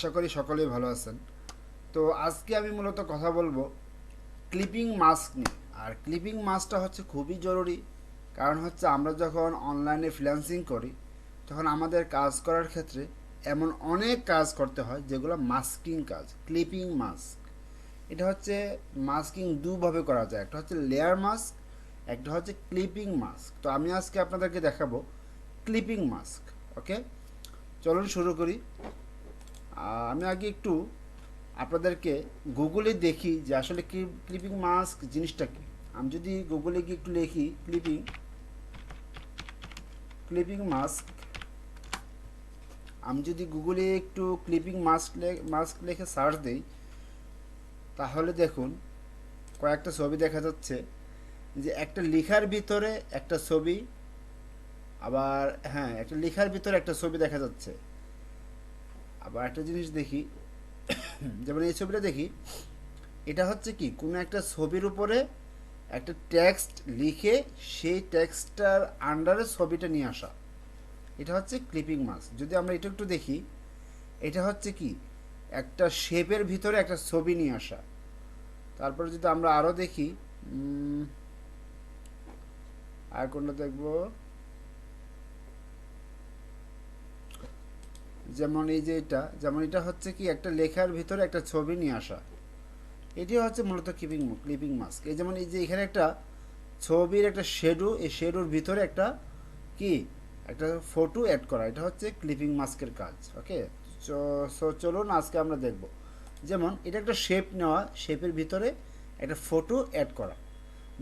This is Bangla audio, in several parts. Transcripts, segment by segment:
আশা করি সকলেই ভালো আছেন। তো আজকে আমি মূলত কথা বলবো ক্লিপিং মাস্ক নিয়ে। আর ক্লিপিং মাস্কটা হচ্ছে খুবই জরুরি, কারণ হচ্ছে আমরা যখন অনলাইনে ফ্রিল্যান্সিং করি তখন আমাদের কাজ করার ক্ষেত্রে এমন অনেক কাজ করতে হয় যেগুলো মাস্কিং কাজ। ক্লিপিং মাস্ক এটা হচ্ছে মাস্কিং দুভাবে করা যায়, একটা হচ্ছে লেয়ার মাস্ক, একটা হচ্ছে ক্লিপিং মাস্ক। তো আমি আজকে আপনাদেরকে দেখাবো ক্লিপিং মাস্ক। ওকে, চলুন শুরু করি। আমি আগে একটু আপনাদেরকে গুগলে দেখি যে আসলে ক্লিপিং মাস্ক জিনিসটা কি। আমি যদি গুগলে গিয়ে একটু লিখি ক্লিপিং ক্লিপিং মাস্ক, আমি যদি গুগলে একটু ক্লিপিং মাস্ক মাস্ক লিখে সার্চ দিই, তাহলে দেখুন কয়েকটা ছবি দেখা যাচ্ছে, যে একটা লেখার ভিতরে একটা ছবি, আবার হ্যাঁ একটা লেখার ভিতরে একটা ছবি দেখা যাচ্ছে। আবার একটা জিনিস দেখি, যেমন এই ছবিটা দেখি, এটা হচ্ছে কি কোনো একটা ছবির উপরে একটা টেক্সট লিখে সেই টেক্সটটার আন্ডারে ছবিটা নিয়ে আসা, এটা হচ্ছে ক্লিপিং মাস্ক। যদি আমরা এটা একটু দেখি, এটা হচ্ছে কি একটা শেপের ভিতরে একটা ছবি নিয়ে আসা। তারপরে যদি আমরা আরও দেখি, আর কোনটা দেখবো, যেমন এই যে এটা, যেমন এটা হচ্ছে কি একটা লেখার ভিতরে একটা ছবি নিয়ে আসা, এটি হচ্ছে মূলত ক্লিপিং মাস্ক। এই যেমন এই যে এখানে একটা ছবির একটা শেডো, এই শেডোর ভিতরে একটা কি একটা ফটো অ্যাড করা, এটা হচ্ছে ক্লিপিং মাস্কের কাজ। ওকে, সো চলুন আজকে আমরা দেখব, যেমন এটা একটা শেপ নেওয়া, শেপের ভিতরে একটা ফটো অ্যাড করা।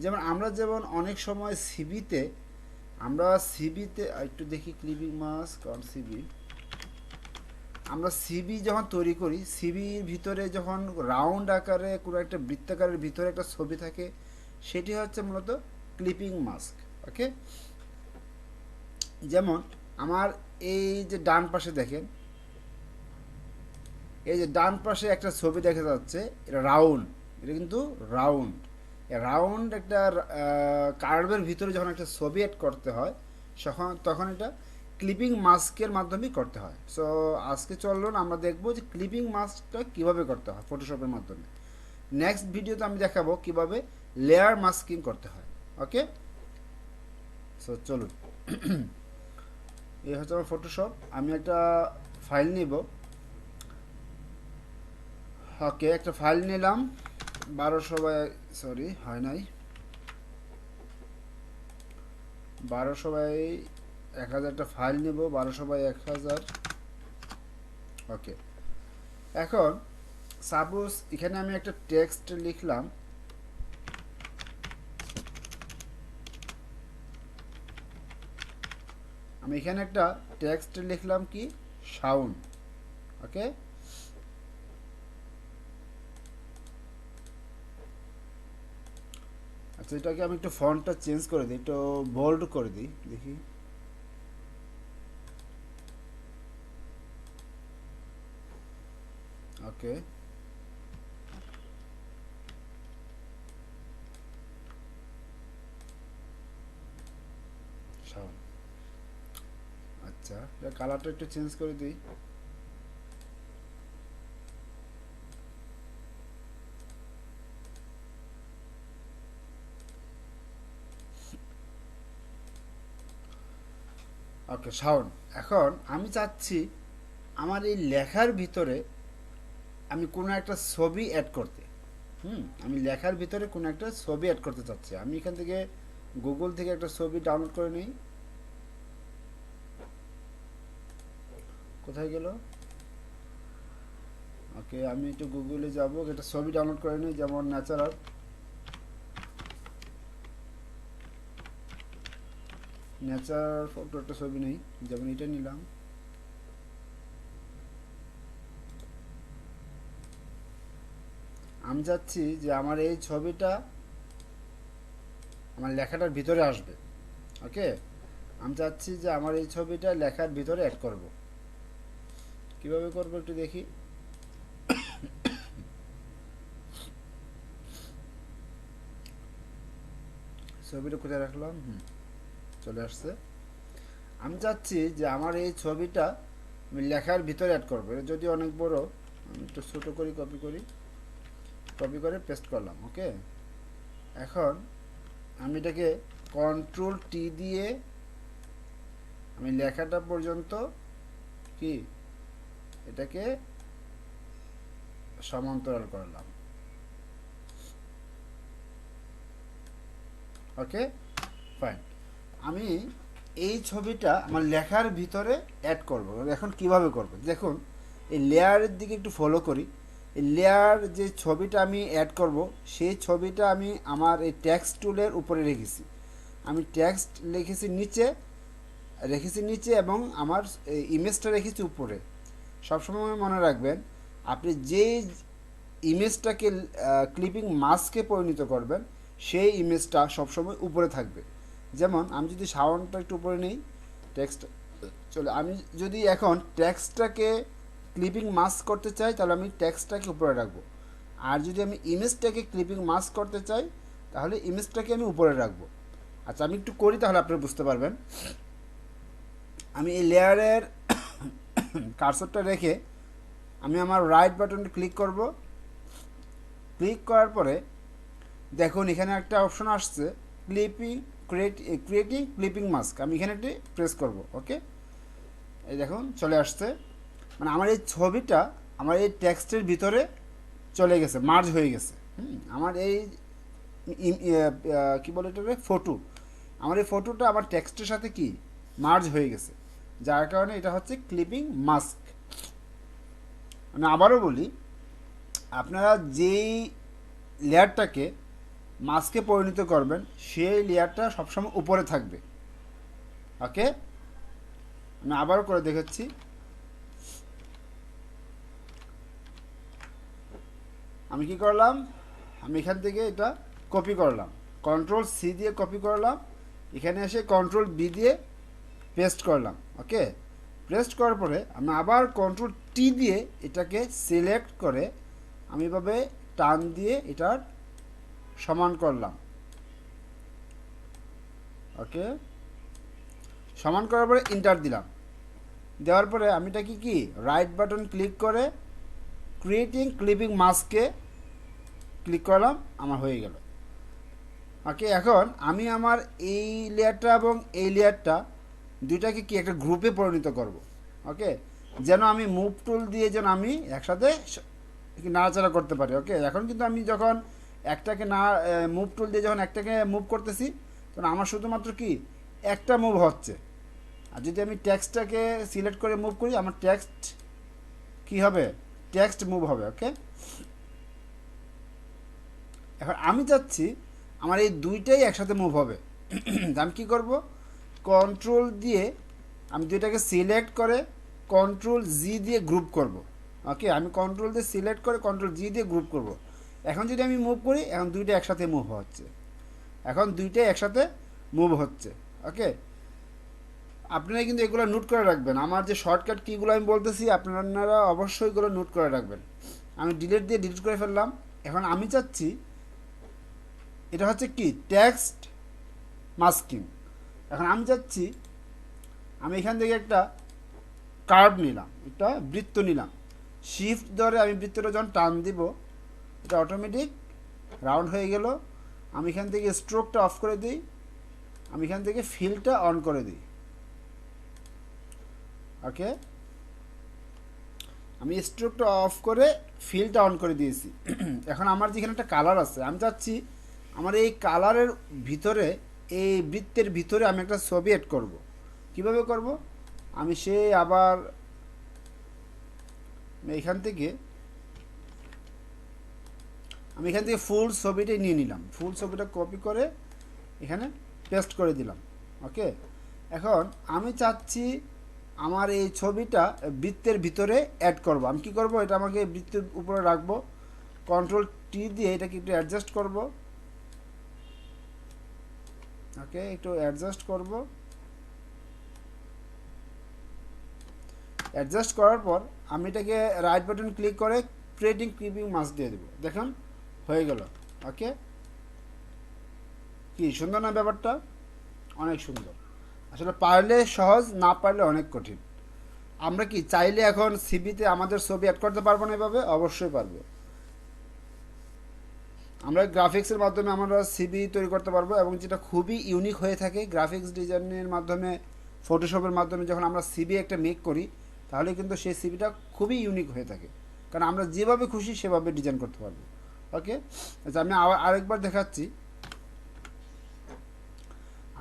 যেমন অনেক সময় সিবিতে, আমরা সিবিতে একটু দেখি ক্লিপিং মাস্ক অন সিবি। আমরা সিবি যখন তৈরি করি, সিবির ভিতরে যখন রাউন্ড আকারে কোনো একটা বৃত্তাকারের ভিতরে একটা ছবি থাকে, সেটি হচ্ছে মূলত ক্লিপিং মাস্ক। ওকে, যেমন আমার এই যে ডান পাশে দেখেন, এই যে ডান পাশে একটা ছবি দেখা যাচ্ছে, এটা রাউন্ড, এটা কিন্তু রাউন্ড। রাউন্ড একটা কার্ভের ভিতরে যখন একটা ছবি অ্যাড করতে হয়, তখন এটা ক্লিপিং মাস্কের মাধ্যমেই করতে হয়। সো আজকে চলুন আমরা দেখব যে ক্লিপিং মাস্কটা কীভাবে করতে হয় ফটোশপের মাধ্যমে। নেক্সট ভিডিওতে আমি দেখাবো কিভাবে লেয়ার মাস্কিং করতে হয়। ওকে, সো চলুন। এই হচ্ছে আমার ফটোশপ। আমি একটা ফাইল নিব। ওকে, একটা ফাইল নিলাম 1200 বাই, সরি হয় নাই, 1200 বাই 1000 একটা ফাইল নিব, 1200 বাই 1000। ওকে, এখন সাপোজ এখানে আমি একটা টেক্সট লিখলাম, আমি এখানে একটা টেক্সট লিখলাম কি সাউন্ড। ওকে, আচ্ছা এটাকে আমি একটু ফন্টটা চেঞ্জ করে দিই, একটু বোল্ড করে দিই, দেখি। ওকে, সাউন্ড। আচ্ছা, এটা কালারটা একটু চেঞ্জ করে দিই। ওকে, সাউন্ড। এখন আমি চাচ্ছি আমার এই লেখার ভিতরে আমি কোনো একটা ছবি অ্যাড করতে। আমি লেখার ভিতরে কোনো একটা ছবি অ্যাড করতে চাচ্ছি। আমি এখান থেকে গুগল থেকে একটা ছবি ডাউনলোড করে নিই। কোথায় গেল? ওকে, আমি একটু গুগলে যাব, একটা ছবি ডাউনলোড করে নিই, যেমন ন্যাচারাল ফটো একটা ছবি নেই, যেমন এটা নিলাম। আমি চাচ্ছি যে আমার এই ছবিটা আমার লেখাটার ভিতরে আসবে। ওকে, আমি চাচ্ছি যে আমার এই ছবিটা লেখার ভিতরে অ্যাড করব। কিভাবে করব একটু দেখি। ছবিটা কোথায় রাখলাম? চলে আসছে। আমি চাচ্ছি যে আমার এই ছবিটা আমি লেখার ভিতরে অ্যাড করবো। এটা যদি অনেক বড়, আমি একটু ছোটো করি, কপি করে পেস্ট করলাম। ওকে, এখন আমি এটাকে কন্ট্রোল টি দিয়ে আমি লেখাটা পর্যন্ত কি এটাকে সমান্তরাল করলাম। Okay fine. আমি এই ছবিটা আমার লেখার ভিতরে অ্যাড করব। এখন কিভাবে করব দেখুন, এই লেয়ারের দিকে একটু ফলো করি। এই লেয়ার যে ছবিটা আমি অ্যাড করব, সেই ছবিটা আমি আমার এই টেক্সট টুলের উপরে রেখেছি। আমি টেক্সট রেখেছি নিচে এবং আমার ইমেজটা রেখেছি উপরে। সবসময় মনে রাখবেন, আপনি যেই ইমেজটাকে ক্লিপিং মাস্কে পরিণত করবেন, সেই ইমেজটা সবসময় উপরে থাকবে। যেমন আমি যদি সাউন্ডটা একটু উপরে নিই, টেক্সট চলে, আমি যদি এখন টেক্সটটাকে ক্লিপিং মাস্ক করতে চাই, তাহলে আমি টেক্সটটাকে উপরে রাখবো। আর যদি আমি ইমেজটাকে ক্লিপিং মাস্ক করতে চাই, তাহলে ইমেজটাকে আমি উপরে রাখবো। আচ্ছা, আমি একটু করি, তাহলে আপনারা বুঝতে পারবেন। আমি এই লেয়ারের কার্সরটা রেখে আমি আমার রাইট বাটনে ক্লিক করব। ক্লিক করার পরে দেখুন এখানে একটা অপশন আসছে, ক্রিয়েটিং ক্লিপিং মাস্ক। আমি এখানে একটি প্রেস করব। ওকে, এই দেখুন চলে আসছে। মানে আমার এই ছবিটা আমার এই টেক্সটের ভিতরে চলে গেছে, মার্জ হয়ে গেছে। আমার এই কি বলে এটা, ফটো, আমার এই ফটোটা আমার টেক্সটের সাথে কি মার্জ হয়ে গেছে, যার কারণে এটা হচ্ছে ক্লিপিং মাস্ক। মানে আবারও বলি, আপনারা যেই লেয়ারটাকে মাস্কে পরিণত করবেন, সেই লেয়ারটা সবসময় উপরে থাকবে। ওকে, আমি আবারও করে দেখাচ্ছি। আমি কি করলাম, আমি এখান থেকে এটা কপি করলাম, কন্ট্রোল সি দিয়ে কপি করলাম, এখানে এসে কন্ট্রোল বি দিয়ে পেস্ট করলাম। ওকে, পেস্ট করার পরে আমি আবার কন্ট্রোল টি দিয়ে এটাকে সিলেক্ট করে আমি এভাবে টান দিয়ে এটার সমান করলাম। ওকে, সমান করার পরে ইন্টার দিলাম। দেওয়ার পরে আমি এটা কি রাইট বাটন ক্লিক করে ক্রিয়েটিং ক্লিপিং মাস্কে ক্লিক করলাম, আমার হয়ে গেল। ওকে, এখন আমি আমার এই লেয়ারটা এবং এই লেয়ারটা দুইটাকে কি একটা গ্রুপে পরিণত করব। ওকে, যেন আমি মুভ টুল দিয়ে যেন আমি একসাথে নাড়াচাড়া করতে পারি। ওকে, এখন কিন্তু আমি যখন একটাকে না মুভ টুল দিয়ে যখন একটাকে মুভ করতেছি, তখন আমার শুধুমাত্র কি একটা মুভ হচ্ছে। আর যদি আমি টেক্সটটাকে সিলেক্ট করে মুভ করি, আমার টেক্সট কি হবে, টেক্সট মুভ হবে। ওকে, এখন আমি চাচ্ছি আমার এই দুইটাই একসাথে মুভ হবে। আমি কী করব, কন্ট্রোল দিয়ে আমি দুইটাকে সিলেক্ট করে কন্ট্রোল জি দিয়ে গ্রুপ করব। ওকে, আমি কন্ট্রোল দিয়ে সিলেক্ট করে কন্ট্রোল জি দিয়ে গ্রুপ করব। এখন যদি আমি মুভ করি, এখন দুইটা একসাথে মুভ হচ্ছে, এখন দুইটাই একসাথে মুভ হচ্ছে। ওকে, আপনারা কিন্তু এগুলো নোট করে রাখবেন। আমার যে শর্টকাট কীগুলো আমি বলতেছি, আপনারা অবশ্যই এগুলো নোট করে রাখবেন। আমি ডিলিট দিয়ে ডিলিট করে ফেললাম। এখন আমি চাচ্ছি এটা হচ্ছে কি টেক্সট মাস্কিং। এখন আমি চাচ্ছি আমি এখান থেকে একটা কার্ভ নিলাম, একটা বৃত্ত নিলাম, শিফট ধরে আমি বৃত্তটা যখন টান দিব, এটা অটোমেটিক রাউন্ড হয়ে গেল। আমি এখান থেকে স্ট্রোকটা অফ করে দিই, আমি এখান থেকে ফিলটা অন করে দিই। ওকে, আমি স্ট্রোকটা অফ করে ফিলটা অন করে দিয়েছি। এখন আমার যেখানে একটা কালার আছে, আমি চাচ্ছি আমার এই কালারের ভিতরে, এই বৃত্তের ভিতরে আমি একটা ছবি এড করব। কিভাবে করব, আমি আবার এখান থেকে ফুল ছবিটাই নিয়ে নিলাম, ফুল ছবিটা কপি করে এখানে পেস্ট করে দিলাম। ওকে, এখন আমি চাচ্ছি আমার এই ছবিটা বৃত্তের ভিতরে অ্যাড করব। আমি কি করব, এটা আমাকে বৃত্তের উপরে রাখবো, কন্ট্রোল টি দিয়ে এটাকে একটু অ্যাডজাস্ট করব। ওকে, একটু অ্যাডজাস্ট করব। অ্যাডজাস্ট করার পর আমি এটাকে রাইট বাটন ক্লিক করে ক্রিয়েটিং ক্লিপিং মাস্ক দিয়ে দেবো। দেখুন হয়ে গেল। ওকে, কি সুন্দর না ব্যাপারটা, অনেক সুন্দর। আসলে পারলে সহজ, না পারলে অনেক কঠিন। আমরা কি চাইলে এখন সিভিতে আমাদের ছবি অ্যাড করতে পারবো না এভাবে? অবশ্যই পারবো। আমরা গ্রাফিক্সের মাধ্যমে আমরা সিভি তৈরি করতে পারবো, এবং যেটা খুবই ইউনিক হয়ে থাকে গ্রাফিক্স ডিজাইনের মাধ্যমে, ফটোশপের মাধ্যমে যখন আমরা সিভি একটা মেক করি, তাহলে কিন্তু সেই সিভিটা খুবই ইউনিক হয়ে থাকে, কারণ আমরা যেভাবে খুশি সেভাবে ডিজাইন করতে পারবো। ওকে, আচ্ছা আমি আরেকবার দেখাচ্ছি।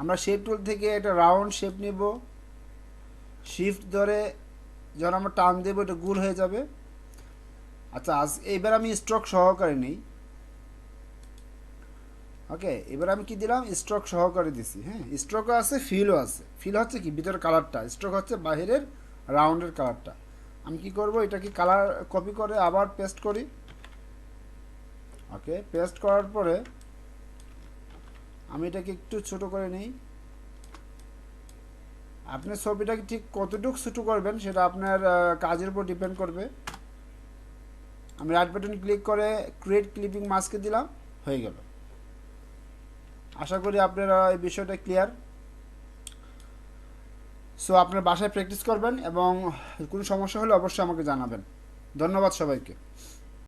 আমরা শেপ টুল থেকে একটা রাউন্ড শেপ নিব, শিফট ধরে যখন আমরা টান দেবো এটা গোল হয়ে যাবে। আচ্ছা এবার আমি স্ট্রোক সহকারে নেই। ওকে, এবার আমি কি দিলাম, স্ট্রোক সহকারে দিছি। হ্যাঁ, স্ট্রোকও আছে, ফিলও আছে। ফিল হচ্ছে কি ভিতরের কালারটা, স্ট্রোক হচ্ছে বাহিরের রাউন্ডের কালারটা। আমি কি করব, এটা কি কালার কপি করে আবার পেস্ট করি। ওকে, পেস্ট করার পরে আমি এটাকে একটু ছোট করে নিই। আপনি ছবিটাকে ঠিক কতটুকু ছোট করবেন সেটা আপনার কাজের উপর ডিপেন্ড করবে। আমি রাইট বাটন ক্লিক করে ক্রিয়েট ক্লিপিং মাস্কে দিলাম, হয়ে গেল। আশা করি আপনারা এই বিষয়টা ক্লিয়ার। সো আপনার বাসায় প্র্যাকটিস করবেন, এবং কোনো সমস্যা হলে অবশ্যই আমাকে জানাবেন। ধন্যবাদ সবাইকে।